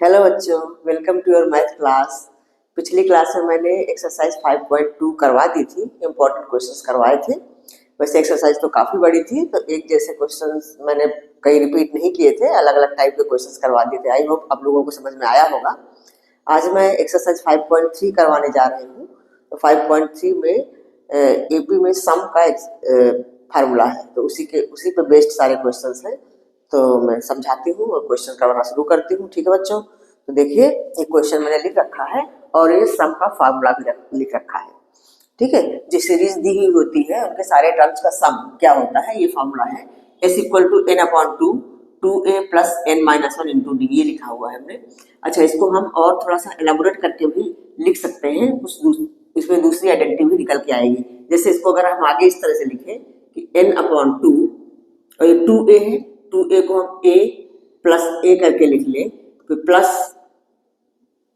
Hello बच्चों, welcome to your math class. पिछली class में मैंने एक्सरसाइज 5.2 करवा दी थी, इम्पोर्टेंट क्वेश्चंस करवाए थे। वैसे एक्सरसाइज तो काफ़ी बड़ी थी, तो एक जैसे क्वेश्चंस मैंने कई रिपीट नहीं किए थे, अलग अलग टाइप के क्वेश्चंस करवा दिए थे। आई होप आप लोगों को समझ में आया होगा। आज मैं एक्सरसाइज 5.3 करवाने जा रही हूँ। तो 5.3 में एपी में सम का फार्मूला है, तो उसी पे बेस्ड सारे क्वेश्चंस हैं। तो मैं समझाती हूँ और क्वेश्चन करवाना शुरू करती हूँ। ठीक है बच्चों, तो देखिए एक क्वेश्चन मैंने लिख रखा है और ये सम का फार्मूला भी लिख रखा है। ठीक है, जो सीरीज दी हुई होती है उनके सारे टर्म्स का सम क्या होता है, ये फार्मूला है। s equal to n upon two 2a plus n minus one into d, ये लिखा हुआ है हमने। अच्छा, इसको हम और थोड़ा सा एलाबोरेट करके भी लिख सकते हैं, इसमें दूसरी आइडेंटिटी भी निकल के आएगी। जैसे इसको अगर हम आगे इस तरह से लिखें कि n अपॉन टू, और ये 2a है, 2a को हम a प्लस a करके लिख लें, तो plus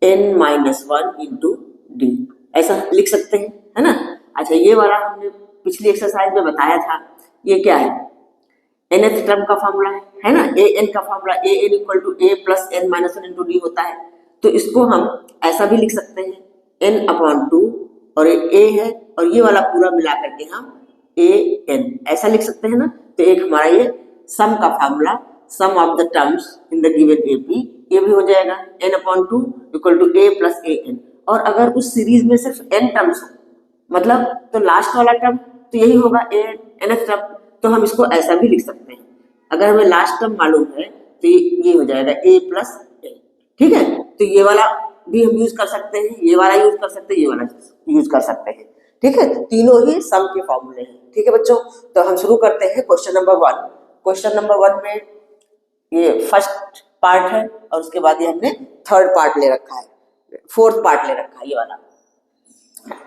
n minus one into D, ऐसा लिख सकते हैं, है ना। अच्छा, ये वाला हमने पिछली एक्सरसाइज में बताया था। ये क्या है, nth टर्म का फॉर्मूला है ना, a n का formula a n equal to a plus n minus one into d होता है। तो इसको हम ऐसा भी लिख सकते हैं, n अपॉन टू, और ये a है और ये वाला पूरा मिला करके हम a n ऐसा लिख सकते हैं ना। तो एक हमारा ये सम का formula, sum of the terms in the given AP, ये भी हो जाएगा n upon two equal to a plus a n. और अगर उस सीरीज में सिर्फ n टर्म्स हो, मतलब तो लास्ट वाला टर्म तो यही होगा a nth टर्म, तो हम इसको ऐसा भी लिख सकते हैं। अगर हमें लास्ट टर्म मालूम है तो ये हो जाएगा a प्लस ए। ठीक है, तो ये वाला भी हम यूज कर सकते हैं, ये वाला यूज कर सकते हैं, ये वाला यूज कर सकते हैं। ठीक है, तीनों ही सम के फॉर्मूले हैं। ठीक है बच्चों, तो हम शुरू करते हैं क्वेश्चन नंबर 1। क्वेश्चन नंबर 1 में ये फर्स्ट पार्ट है और उसके बाद ये हमने थर्ड पार्ट ले रखा है, फोर्थ पार्ट ले रखा है। ये वाला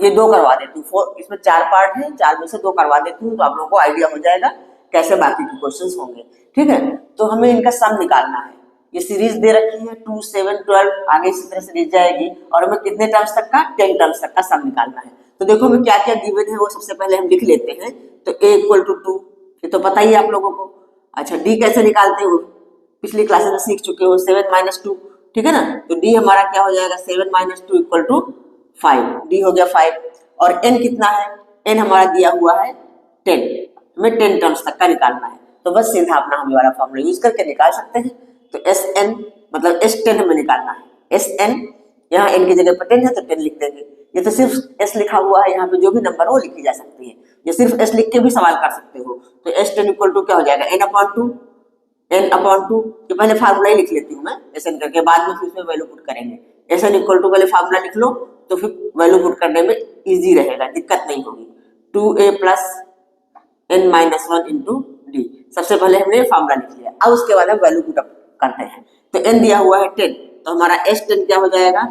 ये दो करवा देती हूँ, इसमें 4 पार्ट है, 4 में से 2 करवा देती हूँ, तो आप लोगों को आइडिया हो जाएगा कैसे बाकी के क्वेश्चंस होंगे। ठीक है, तो हमें इनका सम निकालना है। ये सीरीज दे रखी है 2, 7, 12, आगे इसी तरह से दी जाएगी, और हमें कितने टर्म्स तक का, 10 टर्म्स तक का सम निकालना है। तो देखो हमें क्या क्या गिवन है वो सबसे पहले हम लिख लेते हैं। तो a इक्वल टू 2, ये तो पता ही है आप लोगों को। अच्छा, d कैसे निकालते हो, पिछली क्लासेस में सीख चुके हो, 7 माइनस 2। ठीक है ना, तो d हमारा क्या हो जाएगा, 7 माइनस 2 इक्वल टू 5, d हो गया 5। और n कितना है, n हमारा दिया हुआ है 10, हमें 10 टर्म्स तक का निकालना है। तो बस सीधा अपना हम वाला फॉर्मूला यूज करके निकाल सकते हैं। तो Sn मतलब S10 हमें निकालना है। Sn, यहाँ n की जगह पर 10 है तो 10 लिख देंगे। ये तो सिर्फ S लिखा हुआ है, यहाँ पे जो भी नंबर हो लिखी जा सकती है। ये सिर्फ S लिख के भी सवाल कर सकते हो। तो S10 इक्वल टू क्या हो जाएगा, n अपॉन टू, ये पहले फार्मूला ही लिख लेती हूँ मैं Sn करके, बाद में फिर उसमें वैल्यू पुट करेंगे। Sn इक्वल टू पहले फार्मूला लिख लो, तो फिर वैल्यू पुट करने में इजी रहेगा, दिक्कत नहीं होगी। 2a plus n minus one into D, सबसे पहले हमने फार्मूला लिख लिया। अब उसके बाद हम वैल्यू पुट अप करते हैं। तो n दिया हुआ है 10, तो हमारा S10 क्या हो जाएगा,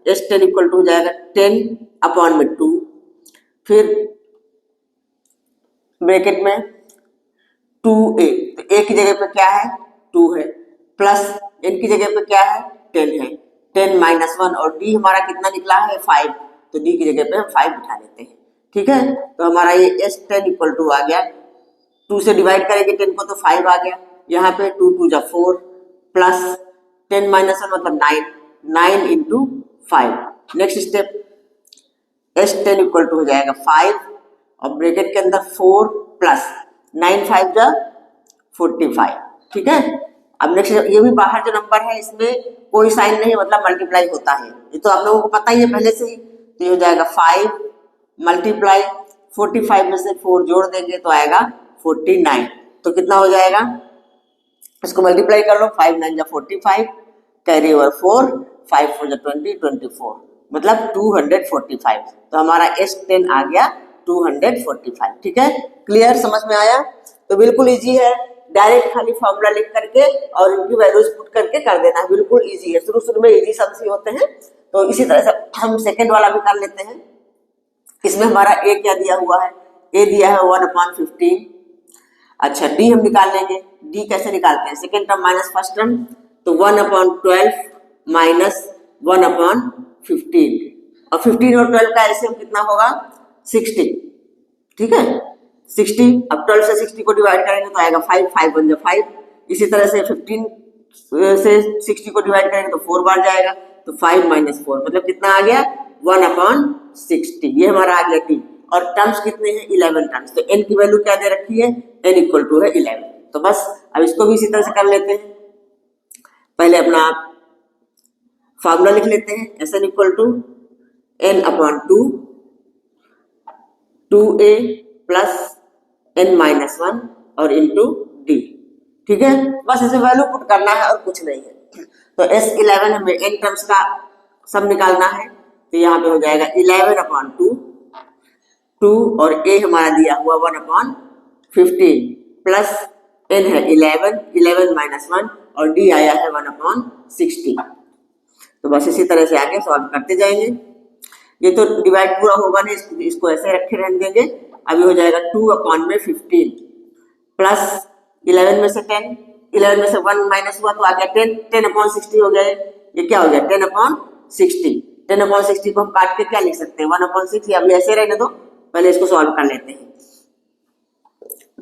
S10 इक्वल टू हो जाएगा 10 अपॉन में 2, फिर ब्रैकेट में 2a, तो a की जगह पे क्या है, 2 है, प्लस n की जगह पे क्या है, 10 है, 10 माइनस 1, और d हमारा कितना निकला है, 5, तो d की जगह पे हम 5 बिठा लेते हैं। ठीक है, तो हमारा ये S10 इक्वल टू आ गया, 2 से डिवाइड करेंगे 10 को तो 5 आ गया, यहाँ पे 2 2 जा 4, प्लस 10 माइनस 1 मतलब 9, 9 into 5। Next step, S10 equal to हो जाएगा 5, और ब्रैकेट के अंदर 4 प्लस 9 5 जा 45। ठीक है, अब नेक्स्ट, ये भी बाहर जो नंबर है इसमें कोई साइन नहीं, मतलब मल्टीप्लाई होता है, ये तो आप लोगों को पता ही है पहले से ही। तो ये हो जाएगा 5 मल्टीप्लाई 45 में से 4 जोड़ देंगे तो आएगा 49। तो कितना हो जाएगा, इसको मल्टीप्लाई कर लो, 5 9 जा 45, कैरी ओवर 4, 5 4 जा 20, 24, मतलब 245। तो हमारा S10 आ गया 245। ठीक है, क्लियर, समझ में आया। तो बिल्कुल इजी है, डायरेक्ट खाली फॉर्मूला लिख करके और इनकी वैल्यूज पुट करके कर देना है, बिल्कुल इजी है। शुरू में इजी सम्स ही होते हैं। तो इसी तरह से हम सेकेंड वाला भी कर लेते हैं। इसमें हमारा a क्या दिया हुआ है, a दिया है 1/15। अच्छा, d हम निकाल लेंगे, d कैसे निकालते हैं, second term minus first term, तो 1/12 माइनस 1/15, और 15 और 12 का एलसीएम कितना होगा, 60। ठीक है, 60, अब 12 से 60 को डिवाइड करेंगे तो आएगा 5, 5 1 जा 5। इसी तरह से 15 से 60 को डिवाइड करेंगे तो 4 बार जाएगा, तो 5 माइनस 4 मतलब कितना आ गया 1/60। ये हमारा आ गया टी। और टर्म्स कितने हैं 11 टर्म्स। तो n की वैल्यू क्या दे रखी है, n इक्वल टू है 11। तो बस अब इसको भी इसी तरह से कर लेते हैं। पहले अपना फार्मूला लिख लेते हैं, Sn equal to n/2 2a plus n-1 और इंटू डी। ठीक है, बस इसे वैल्यू पुट करना है और कुछ नहीं है। तो S11 हमें n टर्म्स का सब निकालना है, तो यहाँ पे हो जाएगा 11/2 2 और a हमारा दिया हुआ 1/15 प्लस n है 11 माइनस 1 और d आया है 1/60। तो बस इसी तरह से आगे सॉल्व करते जाएंगे। ये तो डिवाइड पूरा होगा नहीं, इसको ऐसे रखे रहने देंगे। अभी हो जाएगा 2/15 प्लस 11 में से 10, 11 में से 1 माइनस हुआ तो आ गया 10, 10/60 हो गया। ये क्या हो गया 10/60। 10/60 को हम काट के क्या लिख सकते हैं 1/6, या अभी ऐसे रहने दो, पहले इसको सॉल्व कर लेते हैं।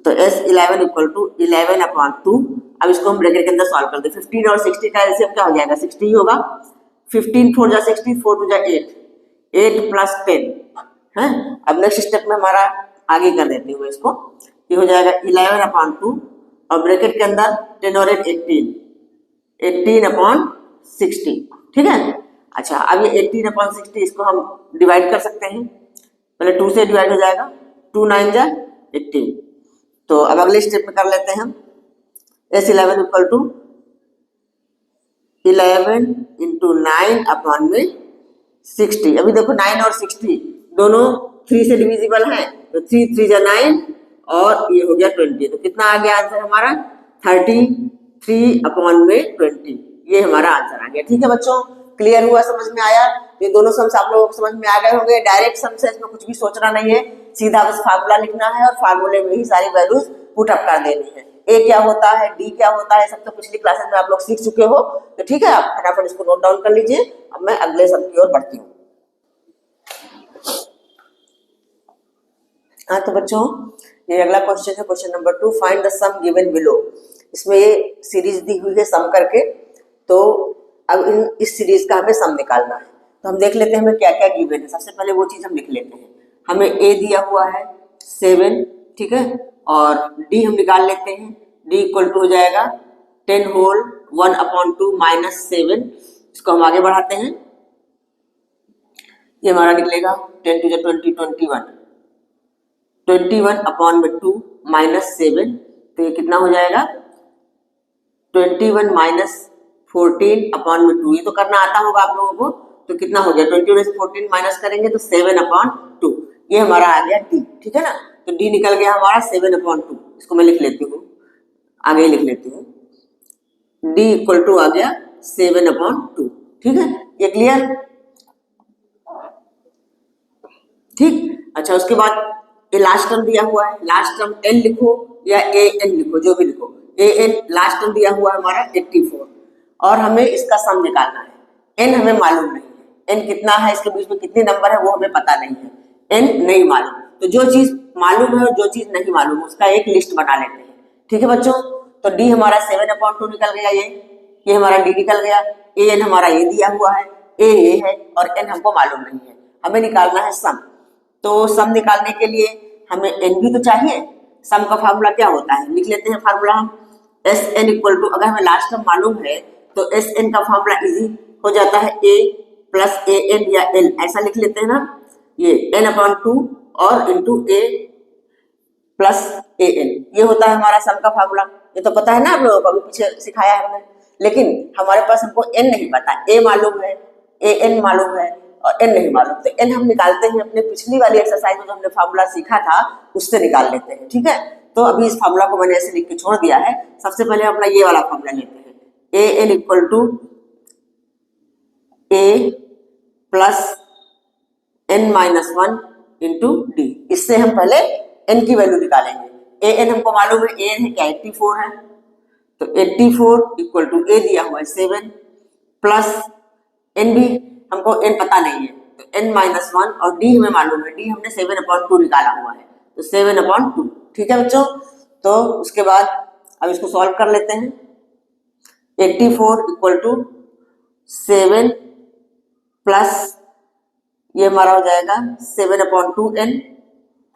तो S11 इक्वल टू 11/2। अब इसको हम ब्रैकेट के अंदर सॉल्व कर दे। 15 और 60 का एलसीएम क्या हो जाएगा 60 ही होगा। 15 4 जा 60, 4 2 जा 8, 8 प्लस 10 है। अब नेक्स्ट स्टेप में हमारा आगे कर देती हूँ इसको। ये हो जाएगा 11/2 और ब्रैकेट के अंदर 10 और 8 18, 18/60। ठीक है। अच्छा, अब ये 18/60 इसको हम डिवाइड कर सकते हैं। पहले 2 से डिवाइड हो जाएगा, 2 9 जा 18। तो अब अगले स्टेप में कर लेते हैं हम। S11 equal to 11 into 9/60। अभी देखो 9 और 60 दोनों 3 से डिविजिबल हैं, तो 3 3 जा 9 और ये हो गया 20। तो कितना आ गया आंसर हमारा 33/20। ये हमारा आंसर आ गया। ठीक है बच्चों, क्लियर हुआ, समझ में आया? ये दोनों सम्स आप लोगों को समझ में आ गए होंगे। डायरेक्ट सम से इसमें कुछ भी सोचना नहीं है, सीधा बस फार्मूला लिखना है और फार्मूले में ही सारी वैल्यूज पुट अप कर देनी है। ए क्या होता है, डी क्या होता है, सब तो पिछली क्लासेस में आप लोग सीख चुके हो। तो ठीक है, आप फटाफट इसको नोट डाउन कर लीजिए। अब मैं अगले सम की ओर बढ़ती हूँ। हाँ तो बच्चों, ये अगला क्वेश्चन है, question number 2। Find the sum given below. इसमें ये सीरीज दी हुई है सम करके, तो अब इस सीरीज का हमें सम निकालना है। तो हम देख लेते हैं हमें क्या क्या गिवन है। सबसे पहले वो चीज हम लिख लेते हैं। हमें ए दिया हुआ है 7, ठीक है, और डी हम निकाल लेते हैं। डी इक्वल टू हो जाएगा 10 होल 1/2 माइनस 7। इसको हम आगे बढ़ाते हैं। ये हमारा निकलेगा 10 to 20 21, 21/2 माइनस 7। तो ये कितना हो जाएगा 21 माइनस 14/2। ये तो करना आता होगा आप लोगों को। तो कितना हो गया 21 से 14 माइनस करेंगे तो 7/2। ये हमारा आ गया डी। ठीक है ना, तो डी निकल गया हमारा 7/2। इसको मैं लिख लेती हूँ, आगे ही लिख लेती हूँ। डी इक्वल टू आ गया 7/2। ठीक है, ये क्लियर? ठीक। अच्छा, उसके बाद ये लास्ट टर्म दिया हुआ है, लास्ट टर्म एन लिखो या ए एन लिखो, जो भी लिखो। ए एन लास्ट टर्म दिया हुआ है हमारा 84 और हमें इसका सम निकालना है। एन हमें मालूम नहीं है, एन कितना है, इसके बीच में कितने नंबर है वो हमें पता नहीं है, एन नहीं मालूम। तो जो चीज मालूम है और जो चीज नहीं मालूम उसका एक लिस्ट बना लेते हैं। ठीक है बच्चों, तो डी हमारा 7/2 निकल गया। ये हमारा डी निकल गया। ए एन हमारा ये दिया हुआ है, ए ये है और एन हमको मालूम नहीं है। हमें निकालना है सम। तो सम निकालने के लिए हमें एन भी तो चाहिए। सम का फार्मूला क्या होता है, लिख लेते हैं फार्मूला हम। एस एन इक्वल टू, अगर हमें लास्ट टर्म मालूम है तो एस एन का फार्मूला इजी हो जाता है ए प्लस ए एन या एल, ऐसा लिख लेते हैं ना। ये n/2 और into A plus a N, ये होता है हमारा सम का फार्मूला। ये तो पता है ना आप लोगों को, अभी पीछे सिखाया है हमने। लेकिन हमारे पास हमको एन नहीं पता, ए मालूम है, ए एन मालूम है और एन नहीं मालूम। तो एन हम निकालते हैं अपने पिछली वाली एक्सरसाइज में जो हमने फार्मूला सीखा था उससे निकाल लेते हैं। ठीक है, तो अभी इस फार्मूला को मैंने ऐसे लिख के छोड़ दिया है। सबसे पहले अपना ये वाला फार्मूला लेते हैं। A N equal to A plus n-1 into D. इससे हम पहले n की वैल्यू निकालेंगे। ए एन हमको मालूम है, ए एन है क्या 84 है, तो 84 इक्वल टू ए दिया हुआ है 7 प्लस एन भी हमको n पता नहीं है तो n-1 और d हमें मालूम है, d हमने 7/2 निकाला हुआ है तो 7/2। ठीक है बच्चों, तो उसके बाद अब इसको सॉल्व कर लेते हैं। 84 इक्वल टू 7 प्लस ये हमारा हो जाएगा 7/2n,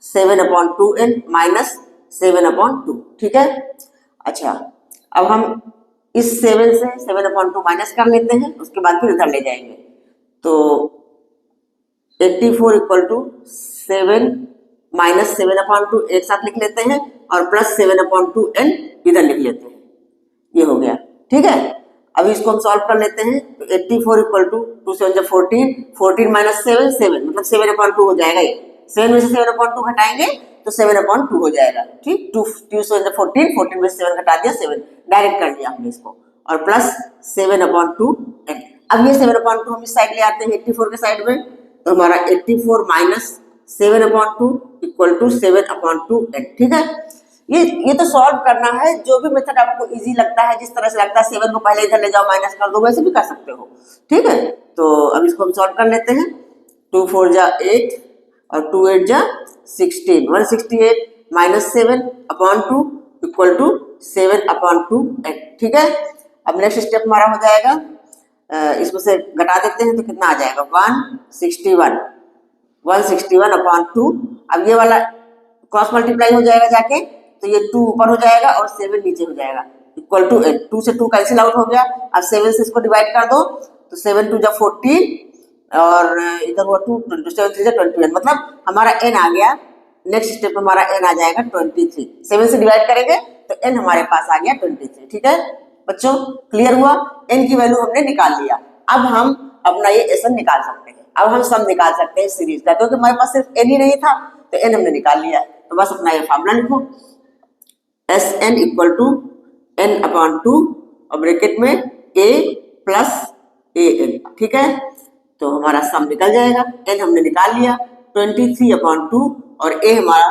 7/2n माइनस 7/2, ठीक है। अच्छा, अब हम इस 7 से 7/2 माइनस कर लेते हैं, उसके बाद फिर इधर ले जाएंगे। तो 84 इक्वल टू 7 माइनस 7/2 एक साथ लिख लेते हैं और प्लस 7/2n इधर लिख लेते हैं, ये हो गया, ठीक है। अब इसको हम सॉल्व कर लेते हैं। तो 84 इक्वल टू 2 7 14, 14 माइनस 7 7, मतलब 7/2 हो जाएगा। ये 7 में से 7/2 घटाएंगे तो 7/2 हो जाएगा, ठीक। 2 7 14, 14 में से 7 घटा दिया, 7 डायरेक्ट कर दिया हमने इसको, और प्लस 7/2n। अब ये 7/2 हम इस साइड ले आते हैं 84 के साइड में, तो हमारा 84 माइनस 7/2 इक्वल टू 7/2n, ठीक है। ये तो सॉल्व करना है, जो भी मेथड आपको इजी लगता है, जिस तरह से लगता है 7 को पहले इधर ले जाओ माइनस कर दो, वैसे भी कर सकते हो, ठीक है। तो अब इसको हम सॉल्व कर लेते हैं। 2 4 जा 8 और 2 8 जा 16, 168 माइनस 7/2 इक्वल टू 7/2n, ठीक है। अब नेक्स्ट स्टेप हमारा हो जाएगा, इसमें से घटा देते हैं तो कितना आ जाएगा 161, 161/2। अब ये वाला क्रॉस मल्टीप्लाई हो जाएगा जाके, तो ये 2 ऊपर हो जाएगा और 7 नीचे हो जाएगा, इक्वल टू 8। 2 से 2 कैंसिल आउट हो गया। अब 7 से इसको डिवाइड कर दो, तो 7 2 जा 14 और इधर हुआ 2, 7 3 जा 21, मतलब हमारा n आ गया। नेक्स्ट स्टेप में हमारा n आ जाएगा 23। 7 से डिवाइड करेंगे तो n हमारे पास आ गया 23, ठीक है बच्चों, क्लियर हुआ। n की वैल्यू हमने निकाल लिया। अब हम अपना ये SN निकाल सकते हैं। अब हम सम निकाल सकते हैं सीरीज का, क्योंकि हमारे पास सिर्फ n ही नहीं था, तो n हमने निकाल लिया। तो बस अपना ये फार्मूला लिखो, SN इक्वल टू n/2 और ब्रैकेट में a प्लस AN, ठीक है। तो हमारा सम निकल जाएगा। n हमने निकाल लिया 23/2 और a हमारा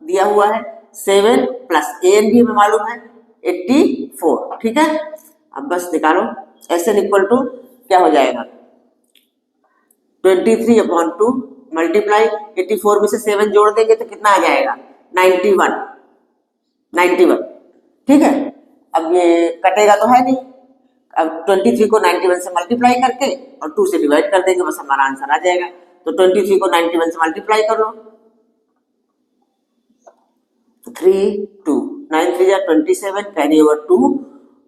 दिया हुआ है 7 प्लस AN भी हमें मालूम है 84, ठीक है। अब बस निकालो, SN इक्वल टू क्या हो जाएगा 23/2 मल्टीप्लाई 84 में से 7 जोड़ देंगे तो कितना आ जाएगा 91, 91, ठीक है। अब ये कटेगा तो है नहीं। अब 23 को 91 से मल्टीप्लाई करके और 2 से डिवाइड कर देंगे, बस हमारा आंसर आ जाएगा। तो 23 को 91 से मल्टीप्लाई कर लो, 3 2 9 3 जा 27, कैरी ओवर 2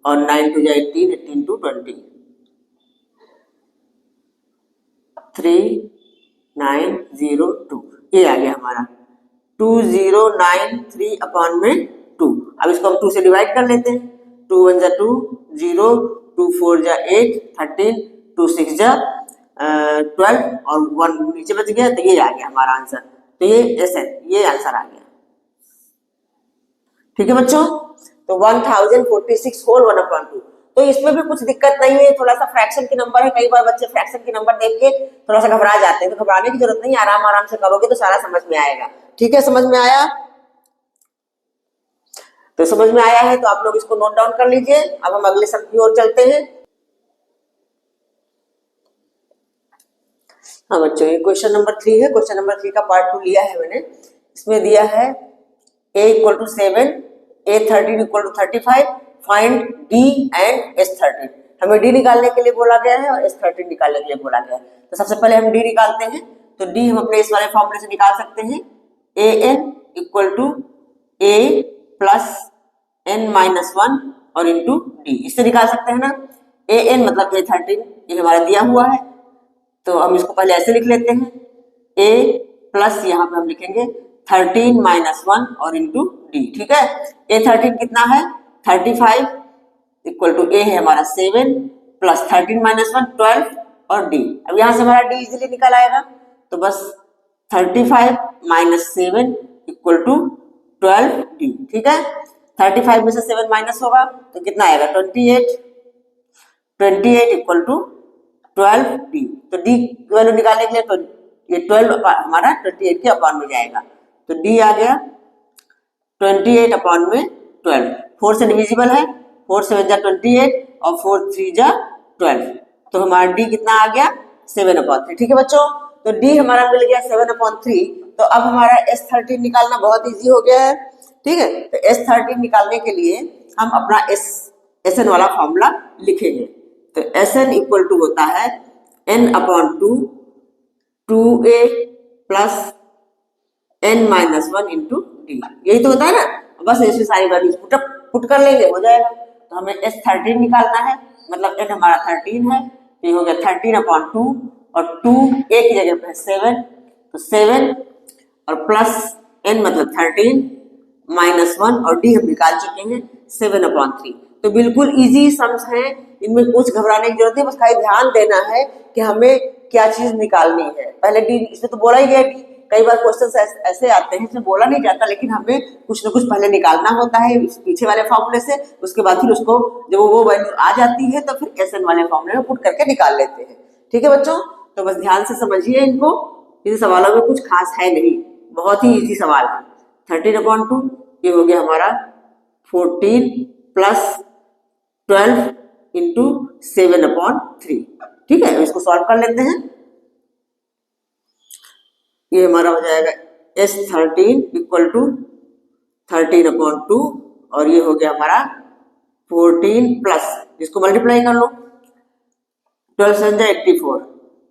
और 9 2 जा 18, 18 2 20, 3902, ये आ गया हमारा 2093/2। अब इसको हम 2 से डिवाइड कर लेते हैं। 2 1 जा 2 0, 2 4 जा 8 13, 2 6 जा 12 और 1 नीचे बच गया, तो ये आ गया हमारा आंसर। तो ये SN, ये आंसर आ गया, ठीक है बच्चों। तो 1046 होल 1/2। तो इसमें भी कुछ दिक्कत नहीं है, थोड़ा सा फ्रैक्शन की नंबर है। कई बार बच्चे फ्रैक्शन की नंबर देख के थोड़ा सा घबरा जाते हैं, तो घबराने की जरूरत नहीं, आराम आराम से करोगे तो सारा समझ में आएगा, ठीक है। समझ में आया? तो समझ में आया है तो आप लोग इसको नोट डाउन कर लीजिए। अब हम अगले सम की ओर चलते हैं। हाँ बच्चों, ये क्वेश्चन नंबर 3 है। क्वेश्चन नंबर 3 का पार्ट 2 लिया है मैंने। इसमें दिया है a equal to 7, A13 equal to 35, find D and S13। हमें D निकालने के लिए बोला गया है और S13 निकालने के लिए बोला गया है। तो सबसे पहले हम D निकालते हैं। तो D हम अपने इस वाले फॉर्मूले से निकाल सकते हैं, AN equal to A plus n-1 और इंटू D, इससे निकाल सकते हैं ना। AN मतलब A13, ये हमारा दिया हुआ है, तो हम इसको पहले ऐसे लिख लेते हैं, A प्लस यहाँ पे हम लिखेंगे 13 - 1 और इंटू D, ठीक है। A13 कितना है 35 इक्वल टू A है हमारा 7 प्लस 13 - 1 12 और D। अब यहाँ से हमारा D इजीली निकल आएगा, तो बस 35 - 7 इक्वल टू 12D, ठीक है। 35 में से 7 माइनस होगा तो कितना आएगा 28, 28 इक्वल टू 12D। तो D की वैल्यू निकालने के लिए तो ये 12 हमारा 28 के अपॉन में जाएगा, तो D आ गया 28 अपॉन में 12। 4 से डिविजिबल है, 4 7 जा 28 और 4 3 जा 12, तो हमारा D कितना आ गया 7/3, ठीक है बच्चों। तो D हमारा मिल गया 7/3। तो अब हमारा S13 निकालना बहुत इजी हो गया है, ठीक है। तो S13 निकालने के लिए हम अपना एस एन वाला फॉर्मूला लिखेंगे। तो एस एन इक्वल टू होता है n upon 2 a plus n minus 1 into D, यही तो होता है ना। बस ऐसे सारी वैल्यूज पुट कर लेंगे, हो जाएगा। तो हमें S13 निकालना है, मतलब n हमारा 13 है, तो ये हो गया 13 अपॉन 2 और 2 a की जगह पे 7, तो 7 और प्लस n मतलब 13 माइनस 1 और d हम निकाल चुके हैं 7 अपॉन 3। तो बिल्कुल इजी सम्स हैं, इनमें कुछ घबराने की जरूरत नहीं, बस खाली ध्यान देना है कि हमें क्या चीज निकालनी है। पहले डी, इसमें तो बोला ही गया डी, कई बार क्वेश्चन ऐसे आते हैं इसमें बोला नहीं जाता, लेकिन हमें कुछ ना कुछ पहले निकालना होता है पीछे वाले फॉर्मूले से, उसके बाद फिर उसको जब वो वैल्यू आ जाती है तो फिर एस एन वाले फॉर्मूले में पुट करके निकाल लेते हैं। ठीक है बच्चों, तो बस ध्यान से समझिए इनको, इन सवालों में कुछ खास है नहीं, बहुत ही इजी सवाल है। 13 अपॉन 2 ये हो गया हमारा 14 प्लस 12 इंटू 7 अपॉन 3। ठीक है, इसको सॉल्व कर लेते हैं। ये हमारा हो जाएगा S13 इक्वल टू 13 अपॉन 2 और ये हो गया हमारा 14 प्लस, इसको मल्टीप्लाई कर लो, 12 से 84,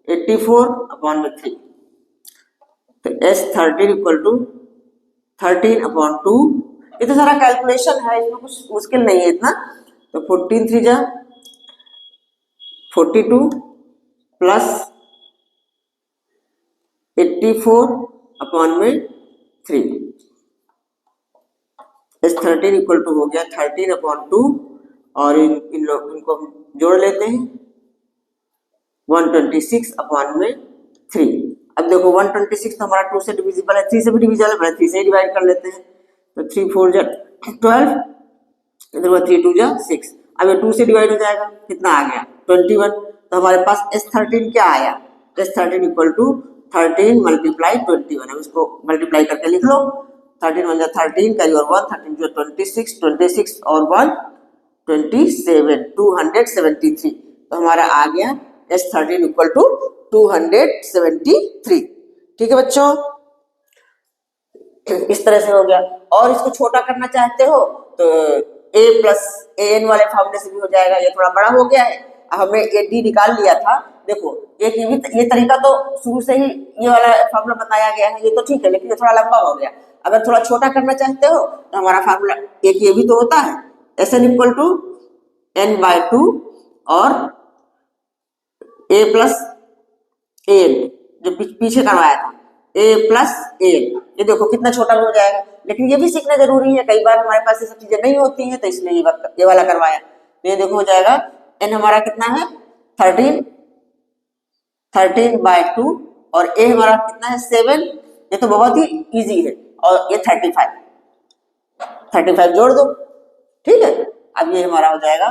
84 अपॉन में 3। तो S13 इक्वल टू 13 अपॉन 2, ये तो सारा कैलकुलेशन है, इसमें कुछ मुश्किल नहीं है इतना। तो 14 3 जा 42 प्लस 84 अपॉन में 3। S13 इक्वल टू हो गया 13 अपॉन 2 और इनको हम जोड़ लेते हैं 126 अपॉन में 3। अब देखो 126 तो हमारा 2 से डिविजिबल है, 3 से भी डिविजिबल है, 3 से डिवाइड कर लेते हैं। तो 3 4 जा 12, इधर 3 2 जा 6। अब ये 2 से डिवाइड हो जाएगा, कितना आ गया 21। तो हमारे पास S13 क्या आया, S13 इक्वल टू 13 मल्टीप्लाई 21। अब इसको मल्टीप्लाई करके लिख लो, 13 1 13 कैरी और 1, 13 जो 26, 26 और 1 27, 273। तो हमारा आ गया S13 इक्वल टू 273। ठीक है बच्चों, इस तरह से हो गया। और इसको छोटा करना चाहते हो तो a प्लस an वाले फॉर्मूले से भी हो जाएगा, ये थोड़ा बड़ा हो गया है, हमने ये d निकाल लिया था। देखो एक ये तरीका तो शुरू से ही ये वाला फॉर्मूला बताया गया है, ये तो ठीक है, लेकिन ये थोड़ा लंबा हो गया। अगर थोड़ा छोटा करना चाहते हो तो हमारा फॉर्मूला एक ये भी तो होता है, Sn इक्वल टू n/2 और a प्लस an, जो पीछे करवाया था a प्लस an, ये देखो कितना छोटा हो जाएगा। लेकिन ये भी सीखना जरूरी है, कई बार हमारे पास ये सब चीजें नहीं होती हैं, तो इसलिए ये वाला करवाया। तो ये देखो हो जाएगा n हमारा कितना है 13/2 और a हमारा कितना है 7, ये तो बहुत ही इजी है, और ये 35 जोड़ दो। ठीक है, अब ये हमारा हो जाएगा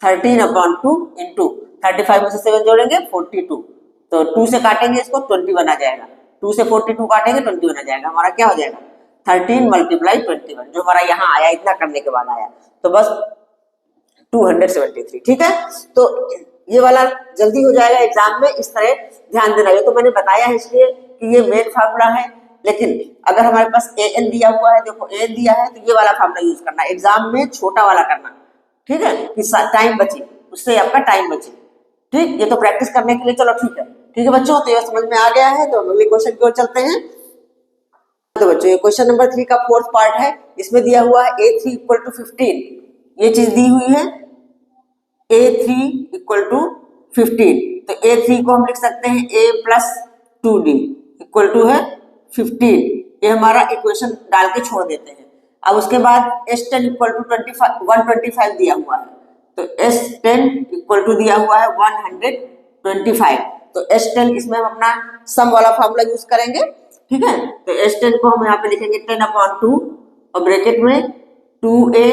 13/2 इंटू 35 में से 7 जोड़ेंगे 42, तो 2 से काटेंगे इसको 21 आ जाएगा, 2 से 42 काटेंगे 21 आ जाएगा। हमारा क्या हो जाएगा 13 मल्टीप्लाई 21, जो हमारा यहाँ आया, इतना करने के बाद आया, तो बस 273। ठीक है, तो ये वाला जल्दी हो जाएगा एग्जाम में, इस तरह ध्यान देना। ये तो मैंने बताया है इसलिए कि ये मेन फार्मूला है, लेकिन अगर हमारे पास an दिया हुआ है, देखो an दिया है, तो ये वाला फार्मूला यूज करना एग्जाम में, छोटा वाला करना। ठीक है, कि टाइम बचे, उससे आपका टाइम बचे। ठीक, ये तो प्रैक्टिस करने के लिए, चलो ठीक है। ठीक है बच्चों, तो ये समझ में आ गया है, तो अगले क्वेश्चन की ओर चलते हैं। तो बच्चों ये क्वेश्चन नंबर 3 का 4th पार्ट है, इसमें दिया हुआ है a3 इक्वल टू 15, ये चीज दी हुई है a3 इक्वल टू 15। तो a3 को हम लिख सकते हैं a plus 2d equal to है 15, ये हमारा इक्वेशन डाल के छोड़ देते हैं। अब उसके बाद S10 इक्वल टू 125 दिया हुआ है, तो S10 इक्वल टू दिया हुआ है 125, तो S10 इसमें हम अपना सम वाला फॉर्मूला यूज करेंगे। ठीक है, तो S10 को हम यहाँ पे लिखेंगे 10/2 और ब्रैकेट में 2a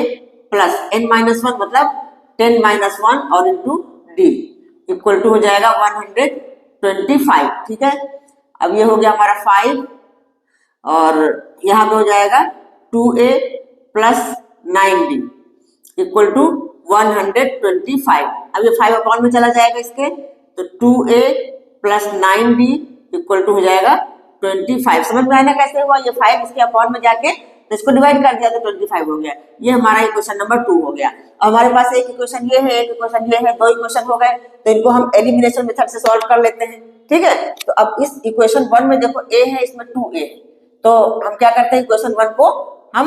प्लस n-1 मतलब 10-1 और इंटू d इक्वल टू हो जाएगा 125। ठीक है, अब ये हो गया हमारा 5 और यहाँ पे हो जाएगा 2a plus 9d equal to 125। अब ये 5 अपॉन में चला जाएगा इसके, तो 2a plus 9d equal to हो जाएगा 25। समझ में आया ना कैसे हुआ, ये 5 इसके अपॉन में जाके तो इसको डिवाइड कर दिया तो 25 हो गया। ये हमारा इक्वेशन नंबर 2 हो गया। और हमारे पास एक इक्वेशन ये है, एक इक्वेशन ये है, दो इक्वेशन हो गए, तो इनको हम एलिमिनेशन मेथड से सॉल्व कर लेते हैं। ठीक है, तो अब इस इक्वेशन 1 में देखो a है, इसमें 2a है, तो हम क्या करते हैं, इक्वेशन 1 को हम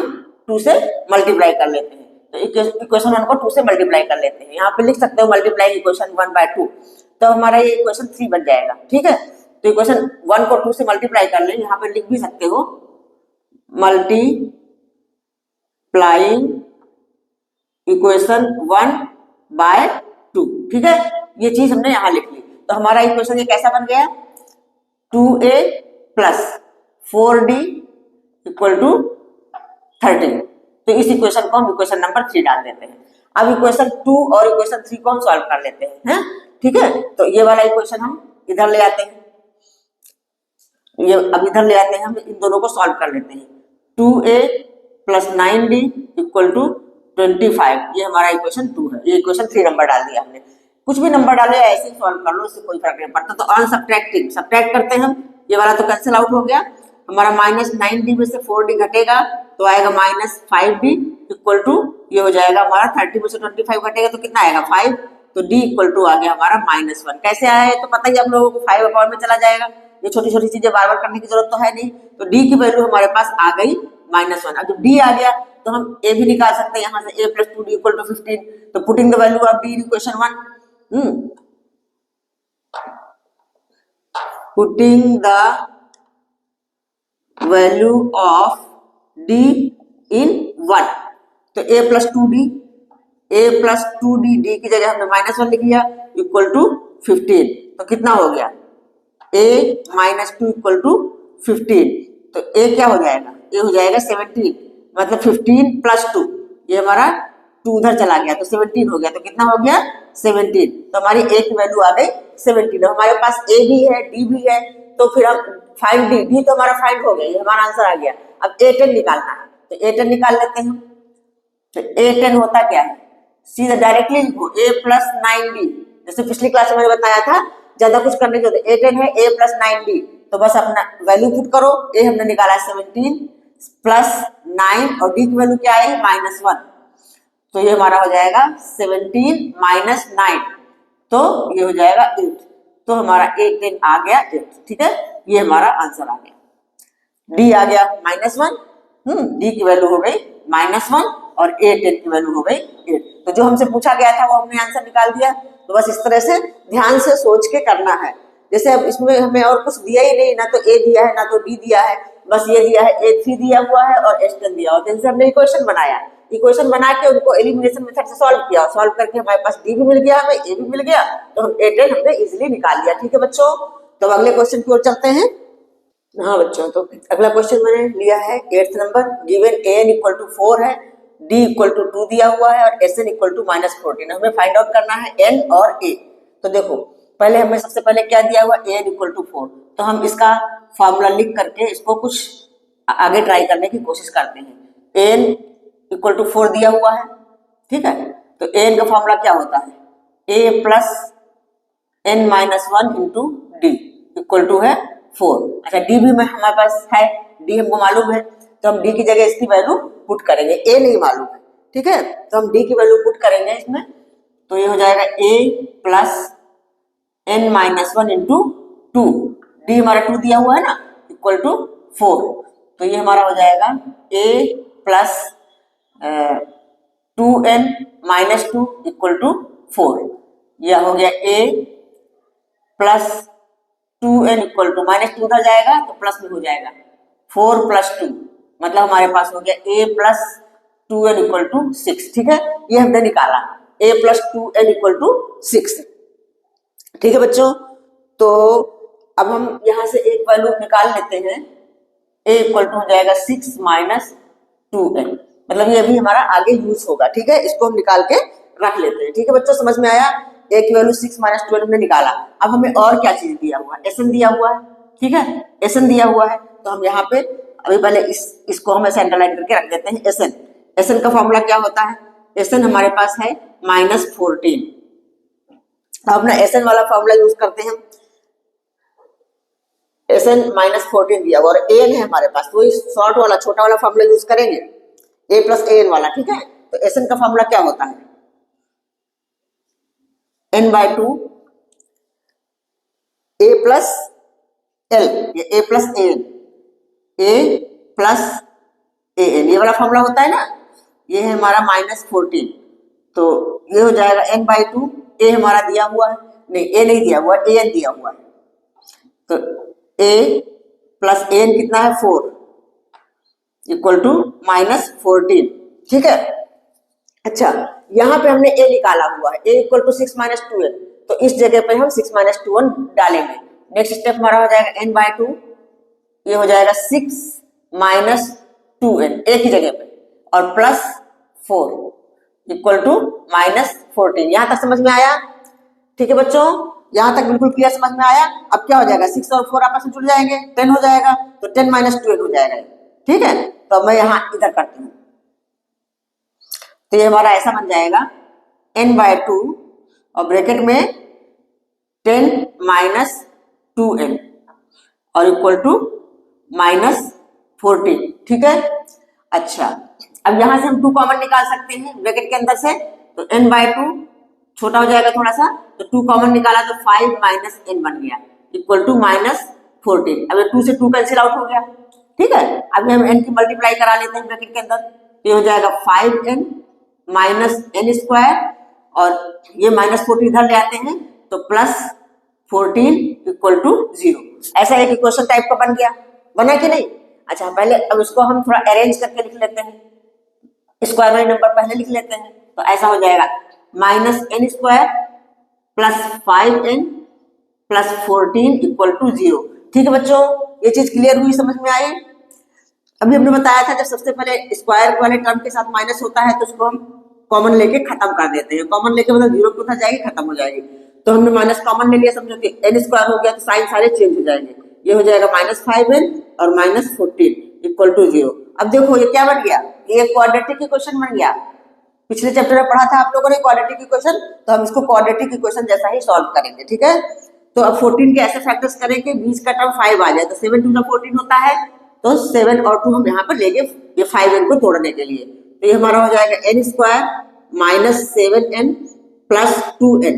2 से मल्टीप्लाई कर लेते हैं। तो इक्वेशन 1 को 2 से मल्टीप्लाई कर लेते हैं। यहाँ पे लिख सकते हो मल्टीप्लाई इक्वेशन 1 बाय 2, तो हमारा ये इक्वेशन 3 बन जाएगा। ठीक है, तो इक्वेशन 1 को 2 से मल्टीप्लाई कर लें, यहाँ पे लिख भी सकते हो मल्टीप्लाइंग इक्वेशन 1 बाय 2। ठीक है, ये चीज हमने यहाँ लिख ली। तो हमारा इक्वेशन ये कैसा बन गया, 2a plus 4d equal to 13। तो इस इक्वेशन को हम इक्वेशन नंबर 3 डाल देते हैं। अब इक्वेशन 2 और इक्वेशन 3 को हम सॉल्व कर लेते हैं। ठीक है, तो ये वाला इक्वेशन हम इधर ले आते हैं, ये अब इधर ले आते हैं, हम इन दोनों को सॉल्व कर लेते हैं। 2a plus 9d equal to 25, ये हमारा इक्वेशन 2 है। ये इक्वेशन 3 नंबर डाल दिया हमने। कुछ भी नंबर डाले ऐसे ही सॉल्व कर लो, इससे कोई फर्क नहीं पड़ता। तो ऑन सब्ट्रैक्टिंग सब्ट्रैक्ट करते हैं हम, ये वाला तो कैंसिल आउट हो गया। हमारा माइनस 9d में से 4d घटेगा तो आएगा माइनस 5d इक्वल टू, ये हो जाएगा हमारा 30 में से 25 घटेगा तो कितना आएगा 5, तो d इक्वल टू आ गया हमारा -1। कैसे आया है तो पता ही आप लोगों को, 5 अकाउंट में चला जाएगा। ये छोटी छोटी चीजें बार बार करने की जरूरत तो है नहीं। तो d की वैल्यू हमारे पास आ गई -1। अब जब d आ गया तो हम a भी निकाल सकते हैं यहाँ से, a plus 2d equal to 15। तो putting the value of d in equation 1, putting the value of d in 1, तो a plus 2d, a plus 2d, d की जगह हमने -1 लिख लिया इक्वल टू 15। तो कितना हो गया, a माइनस 2 इक्वल टू 15। तो a क्या हो जाएगा, a हो जाएगा 17, मतलब 15 प्लस 2, ये हमारा 2 उधर चला गया तो 17 हो गया। तो कितना हो गया 17। तो हमारी a की वैल्यू आ गई 17। हमारे पास a भी है d भी है, तो फिर हम 5d, d तो हमारा 5 हो गया, ये हमारा आंसर आ गया। अब a10 निकालना है, तो a10 निकाल लेते हैं। तो a10 होता क्या है, सीधा डायरेक्टली लिखो a प्लस 9d, जैसे पिछली क्लास में मैंने बताया था, ज्यादा कुछ करने की जरूरत। a10 है a प्लस 9d, तो बस अपना वैल्यू पुट करो। a हमने निकाला है 17 प्लस 9 और d की वैल्यू क्या है -1, तो ये हमारा हो जाएगा 17 माइनस 9, तो ये हो जाएगा 8। तो हमारा a10 आ गया 8। ठीक है, ये हमारा आंसर आ गया। d आ गया -1, d की वैल्यू हो गई -1 और a10 की वैल्यू हो गई 8। तो जो हमसे पूछा गया था वो हमने आंसर निकाल दिया। तो बस इस तरह से ध्यान से सोच के करना है। जैसे अब इसमें हमें और कुछ दिया ही नहीं, ना तो a दिया है ना तो d दिया है, बस ये दिया है a3 दिया हुआ है और h10 दिया हुआ है। तो इनसे हमने इक्वेशन बनाया, इक्वेशन बना के उनको एलिमिनेशन मेथड से सॉल्व किया, सॉल्व करके हमारे पास d भी मिल गया, हमें a भी मिल गया, तो हम a10 हमने इजीली निकाल लिया। ठीक है बच्चों, तो अगले क्वेश्चन की ओर चलते हैं। हाँ बच्चों, तो अगला क्वेश्चन मैंने लिया है 8th number. Given an equal to 4 है, d इक्वल टू 2 दिया हुआ है और sn इक्वल टू -14। हमें फाइंड आउट करना है n और a। तो देखो पहले हमें सबसे पहले क्या दिया हुआ, an इक्वल टू 4, तो हम इसका फॉर्मूला लिख करके इसको कुछ आगे ट्राई करने की कोशिश करते हैं। an इक्वल टू 4 दिया हुआ है, ठीक है, तो an का फॉर्मूला क्या होता है, a plus n minus 1 into d equal to है 4। अच्छा d भी में हमारे पास है, d हमको मालूम है, तो हम d की जगह इसकी वैल्यू पुट करेंगे। a नहीं मालूम है, ठीक है, तो हम d की वैल्यू पुट करेंगे इसमें, तो ये हो जाएगा a plus n minus 1 into 2, d हमारा 2 दिया हुआ है ना, इक्वल टू 4। तो ये हमारा हो जाएगा a plus 2n minus 2 equal to 4। यह हो गया a plus 2n equal to -2 उधर जाएगा तो प्लस में हो जाएगा 4 प्लस 2, मतलब हमारे पास हो गया a plus 2n equal to 6। ठीक है, ये हमने निकाला a plus 2n equal to 6। ठीक है बच्चों, तो अब हम यहाँ से एक वैल्यू निकाल लेते हैं, a इक्वल टू हो जाएगा 6 माइनस 2n, मतलब ये भी हमारा आगे यूज होगा। ठीक है, इसको हम निकाल के रख लेते हैं। ठीक है बच्चों, समझ में आया, a की वैल्यू 6 माइनस 2n हमने निकाला। अब हमें और क्या चीज दिया हुआ है, sn दिया हुआ है, ठीक है, sn दिया हुआ है, तो हम यहाँ पे अभी पहले इसको हम ऐसे अंडरलाइन करके रख देते हैं। sn का फॉर्मूला क्या होता है, sn हमारे पास है -14। अब अपना sn वाला फॉर्मूला यूज करते हैं। एस एन -14 दिया हुआ और ए एन है हमारे पास, तो इस शॉर्ट वाला छोटा वाला फॉर्मूला यूज करेंगे, ए प्लस ए एन वाला, ठीक है। तो एस एन का फॉर्मूला क्या होता है, n/2 ए प्लस एल, ये ए plus a N, A plus a N, ये वाला फॉर्मूला होता है ना, ये है हमारा -14, तो ये हो जाएगा n/2, ए हमारा दिया हुआ है, नहीं ए नहीं दिया हुआ, ए एन दिया हुआ है, तो ए प्लस ए एन कितना है 4 इक्वल टू -14, ठीक है। अच्छा, यहाँ पे हमने ए निकाला हुआ है, ए इक्वल टू 6 - 2n, तो इस जगह पे हम 6 - 2n डालेंगे। नेक्स्ट स्टेप हमारा हो जाएगा n/2, ये हो जाएगा 6 - 2n एक ही जगह पे, और प्लस 4 इक्वल टू -14। यहाँ तक समझ में आया, ठीक है बच्चों, यहाँ तक बिल्कुल क्लियर समझ में आया। अब क्या हो जाएगा, 6 और 4 आपस में जुड़ जाएंगे, 10 हो जाएगा, तो 10 - 2n हो जाएगा, ठीक है। तो मैं यहाँ इधर करती हूँ, तो ये हमारा ऐसा बन जाएगा n/2 और ब्रैकेट में 10 - 2n और इक्वल टू -14, ठीक है। अच्छा, अब यहां से हम 2 कॉमन निकाल सकते हैं ब्रैकेट के अंदर से, तो n/2 छोटा हो जाएगा थोड़ा सा, तो 2 कॉमन निकाला तो 5 - n बन गया इक्वल टू -14। अब ये 2 से 2 कैंसिल आउट हो गया, ठीक है। अभी हम n की मल्टीप्लाई करा लेते हैं ब्रैकेट के अंदर, तो ये हो जाएगा 5n -n² और ये -14 इधर ले आते हैं तो +14 इक्वल टू 0। ऐसा एक इक्वेशन टाइप का बन गया, बना कि नहीं। अच्छा, पहले अब इसको हम थोड़ा अरेंज करके लिख लेते हैं, स्क्वायर वाले नंबर पहले लिख लेते हैं, तो ऐसा हो जाएगा -n² + 5n + 14 इक्वल टू 0। ठीक है बच्चों, ये चीज क्लियर हुई, समझ में आई। अभी हमने बताया था जब सबसे पहले स्क्वायर वाले टर्म के साथ माइनस होता है तो उसको हम कॉमन लेके खत्म कर देते हैं। कॉमन लेके मतलब 0 पे उधर जाएगी, खत्म हो जाएगी। तो हमने माइनस कॉमन ले लिया, समझो कि n² हो गया, तो साइन सारे चेंज हो जाएंगे। ये हो जाएगा -5n और -14 इक्वल टू 0। अब देखो ये क्या बन गया, ये क्वाड्रेटिक इक्वेशन बन गया। पिछले चैप्टर में पढ़ा था आप लोगों ने क्वाड्रेटिक इक्वेशन, तो हम इसको क्वाड्रेटिक इक्वेशन जैसा ही सॉल्व करेंगे, ठीक है। तो अब 14 के ऐसे फैक्टर्स करें कि बीच का टर्म 5 आ जाए, तो 7 × 14 होता है, तो 7 और 2 हम यहाँ पर लेंगे ये 5n को तोड़ने के लिए। तो ये हमारा हो जाएगा n² -7n + 2n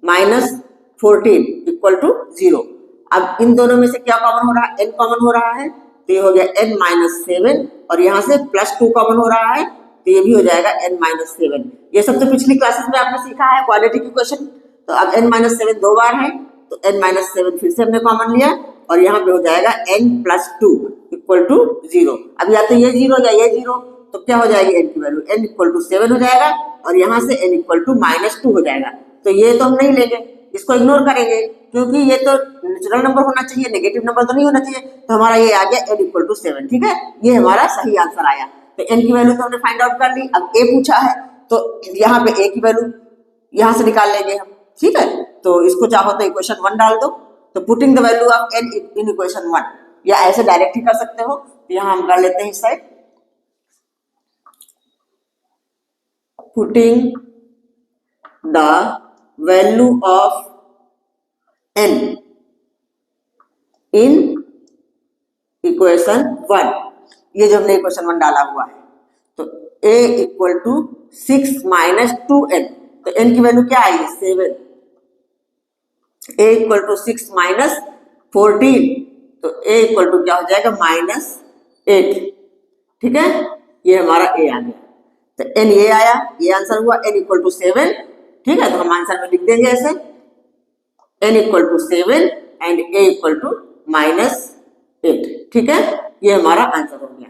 -14 equal to 0। अब इन दोनों में से क्या कॉमन हो रहा है, n कॉमन हो रहा है, तो ये हो गया n - 7 और यहाँ से +2 कॉमन हो रहा है, तो ये भी हो जाएगा n - 7। ये सब तो पिछली क्लासेस में आपने सीखा है क्वाड्रेटिक इक्वेशन। तो अब n - 7 2 बार है, तो n - 7 फिर से हमने कॉमन लिया और यहाँ पे हो जाएगा n + 2 इक्वल टू 0। अब या तो ये 0 या ये 0, तो क्या हो जाएगी n की वैल्यू, n इक्वल टू 7 हो जाएगा और यहाँ से n इक्वल टू -2 हो जाएगा। तो ये तो हम नहीं लेंगे, इसको इग्नोर करेंगे, क्योंकि ये तो नेचुरल नंबर होना चाहिए, नेगेटिव नंबर तो नहीं होना चाहिए। तो हमारा ये आ गया n इक्वल टू 7, ठीक है। ये हमारा सही आंसर आया। तो n की वैल्यू तो हमने फाइंड आउट कर ली। अब a पूछा है तो यहाँ पे a की वैल्यू यहाँ से निकाल लेंगे हम, ठीक है। तो इसको चाहो तो इक्वेशन 1 डाल दो, तो putting the value of n in equation 1, या ऐसे डायरेक्ट ही कर सकते हो। तो यहाँ हम कर लेते हैं इस side, putting the value of n in equation 1, ये जो हमने इक्वेशन 1 डाला हुआ है, तो a इक्वल टू 6 - 2n, तो n की वैल्यू क्या आई है 7, a इक्वल टू 6 - 14, तो a इक्वल टू क्या हो जाएगा -8, ठीक है। ये हमारा a आ गया, तो n ये आया, ये आंसर हुआ n इक्वल टू 7, ठीक है। तो हम आंसर में लिख देंगे ऐसे n equal to 7 and a equal to -8, ठीक है। ये हमारा आंसर हो गया,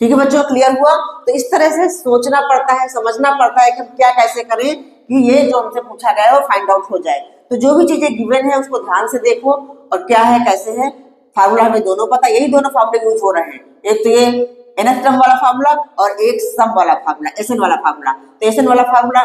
ठीक है बच्चों, क्लियर हुआ। तो इस तरह से सोचना पड़ता है, समझना पड़ता है कि हम क्या कैसे करें कि ये जो हमसे पूछा गया है वो फाइंड आउट हो जाए। तो जो भी चीजें गिवन है उसको ध्यान से देखो और क्या है कैसे है। फार्मूला हमें दोनों पता, यही दोनों फार्मूले यूज हो रहे हैं, एक तो ये nth टर्म वाला फार्मूला और एक सम वाला फार्मूला, एसएन वाला फार्मूला। तो एसएन वाला फार्मूला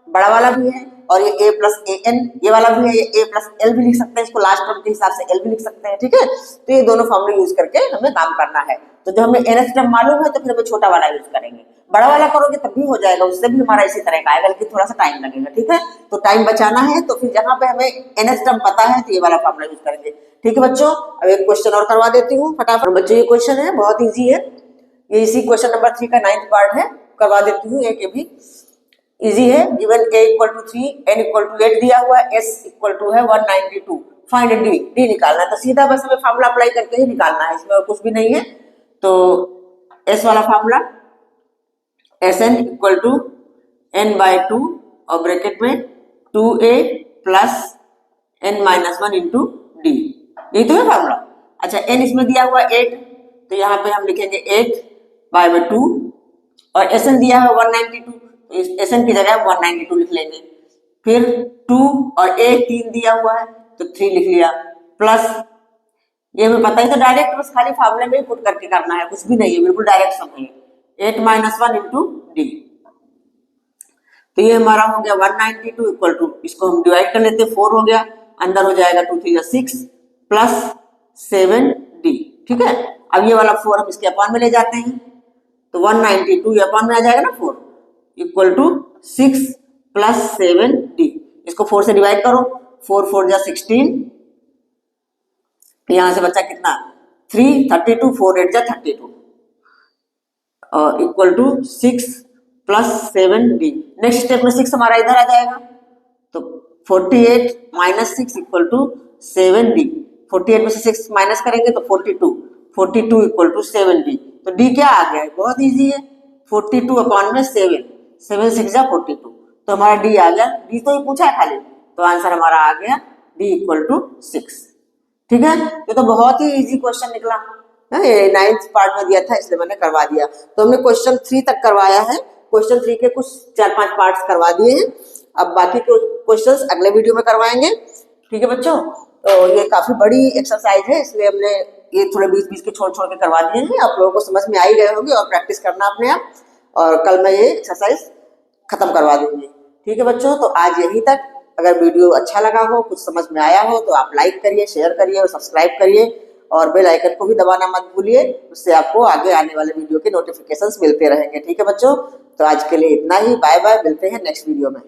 बड़ा वाला भी है और ये a प्लस ए एन ये वाला भी है, ये a प्लस एल भी लिख सकते हैं, इसको लास्ट टर्म के हिसाब से एल भी लिख सकते हैं, ठीक है। तो ये दोनों फॉर्मूले यूज करके हमें काम करना है। तो जब हमें nth टर्म मालूम है तो फिर हमें छोटा वाला यूज करेंगे, बड़ा वाला करोगे तब भी हो जाएगा, उससे भी हमारा इसी तरह का आएगा, लेकिन थोड़ा सा टाइम लगेगा, ठीक है। तो टाइम बचाना है तो फिर जहां पे हमें nth टर्म पता है तो ये वाला फॉर्मूला यूज करेंगे, ठीक है बच्चों, अब एक क्वेश्चन और करवा देती हूँ फटाफट। बच्चों ये क्वेश्चन है बहुत इजी है, ये इसी क्वेश्चन नंबर 3 का 9th पार्ट है, करवा देती हूँ। एक ये भी इजी है। Given a equal to 3, n equal to 8 दिया हुआ है, s इक्वल टू है 192, फाइंड d निकालना है। तो सीधा बस हमें फार्मूला अप्लाई करके ही निकालना है, इसमें और कुछ भी नहीं है। तो s वाला formula Sn equal to n/2 और ब्रैकेट में 2a plus n-1 into D, यही तो है फार्मूला। अच्छा n इसमें दिया हुआ 8, तो यहाँ पे हम लिखेंगे 8/2 और Sn दिया है 192, तो इस Sn की जगह 192 लिख लेंगे। फिर 2 और a 3 दिया हुआ है तो 3 लिख लिया, प्लस ये हमें पता ही तो डायरेक्ट बस खाली फार्मूले में ही पुट करके करना है, कुछ भी नहीं है, बिल्कुल डायरेक्ट समझिए। 8-1 इंटू डी, तो ये हमारा हो गया 192 इक्वल टू, इसको हम डिवाइड कर लेते हैं, 4 हो गया, अंदर हो जाएगा 2 3 6 प्लस 7d, ठीक है। अब ये वाला 4 हम इसके अपान में ले जाते हैं, तो 192 ये अपान में आ जाएगा ना 4 इक्वल टू 6 प्लस 7d, इसको 4 से डिवाइड करो, 4 4 जा 16, यहां से बचा कितना 3 32, 4 8 जा 32 और equal to 6 plus 7d। Next step में 6 हमारा इधर आ जाएगा, तो 48 माइनस 6 इक्वल टू 7d, 48 में से 6 माइनस करेंगे तो 42 इक्वल टू 7d। तो d क्या आ गया है, बहुत इजी है, 42 अपॉन में 7, 7 6 जा 42, तो हमारा d आ गया, d तो ही पूछा है खाली, तो आंसर हमारा आ गया d इक्वल टू 6, ठीक है। ये तो बहुत ही इजी क्वेश्चन निकला, 9th पार्ट में दिया था इसलिए मैंने करवा दिया। तो हमने क्वेश्चन 3 तक करवाया है, क्वेश्चन 3 के कुछ 4-5 पार्ट्स करवा दिए हैं, अब बाकी के क्वेश्चंस अगले वीडियो में करवाएंगे, ठीक है बच्चों। तो ये काफी बड़ी एक्सरसाइज है, इसलिए हमने ये थोड़े बीच के छोड़ के करवा दिए हैं, आप लोगों को समझ में आ ही गए होंगे, और प्रैक्टिस करना अपने आप, और कल मैं ये एक्सरसाइज खत्म करवा दूंगी, ठीक है बच्चों। तो आज यहीं तक, अगर वीडियो अच्छा लगा हो, कुछ समझ में आया हो तो आप लाइक करिए, शेयर करिए और सब्सक्राइब करिए, और बेल आइकन को भी दबाना मत भूलिए, उससे आपको आगे आने वाले वीडियो के नोटिफिकेशंस मिलते रहेंगे, ठीक है बच्चों। तो आज के लिए इतना ही, बाय बाय, मिलते हैं नेक्स्ट वीडियो में।